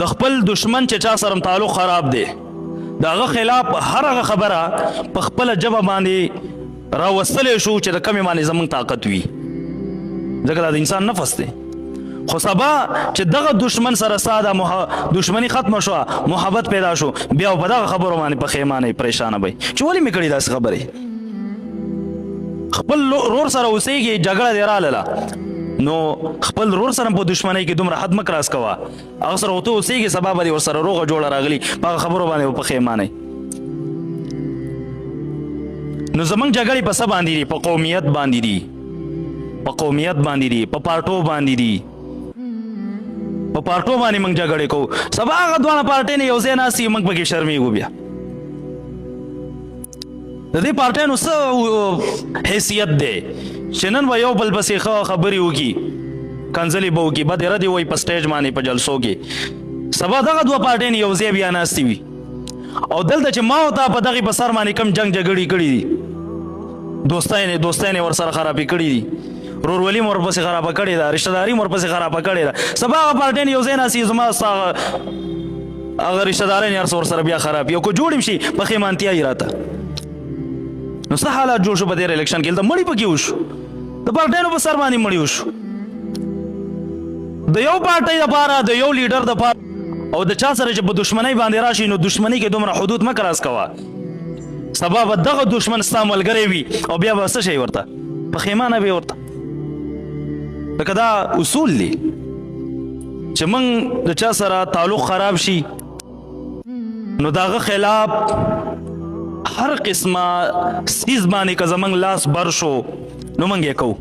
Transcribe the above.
د خپل دشمن چې چا سره تعلق خراب دی د هغه خلاف هر هغه خبره په خپله ژبه باندې راوستلی شو چې د کمې باندې زموږ طاقت وي ځکه دا د انسان نفس دی خو سبا چې دغه دشمن سره ستا د دشمني ختمه شوه محبت پیدا شو بیا په دغه خبرو باندې پښیمانه پریشانه به چې ولې مې کړي داسې خبرې خپل رور سره اوسېږي جګړه دې راغله نو خپل رور سره په دشمنۍ کې دومره حد مه کراس کوه هغه سره ورته اوسېږي سبا به دې ورسره روغه جوړه راغلي په هغه خبرو باندې به پښیمانئ نو زمونږ جګړې په څه باندې دي په قومیت باندې دي په قومیت باندې دي په پارټو باندې دي په پارټو باندې موږ جګړې کوو سبا هغه دواړه پارټۍ نه یو ځای ناستي موږ پکې شرمېږو بیا د دې پارټیانو څه حیثیت دی چې نن به یو بل پسې ښه خبرې وکړي کنځلې به وکړي بدې ردې وایي په سټیج باندې په جلسو کې سبا دغه دوه پارټۍ یو ځای بیا ناستې وي او دلته چې ما او تا په دغې په سر باندې کم جنګ جګړې کړي دي دوستانې ورسره خرابې کړي دي رورولي مو ورپسې خرابه کړې ده رشته داري مو ورپسې خرابه کړې ده سبا هغه پارټۍ یو ځای ناستې زما ستا هغه رشته داران یار ورسره بیا خراب یو که جوړ شي پښیمانتیا یې راته نو څه حالات جوړ شو په تېر الیکشن کې هلته مړي پکې وشو د پارټیانو په سر باندې مړي وشو د یو پارټۍ دپاره د یو لیډر دپاره او د چا سره چې په دشمنۍ باندې راشي نو دشمنۍ کې دومره حدود مه کراس کوه سبا به دغه دشمن ستا ملګری وي او بیا به څه شی ورته پښیمانه به ورته لکه دا اصول دي چې موږ د چا سره تعلق خراب شي نو د هغه خلاف هر قسمه سیز باندې که زمونږ لاس بر شو نو موږ یې کوو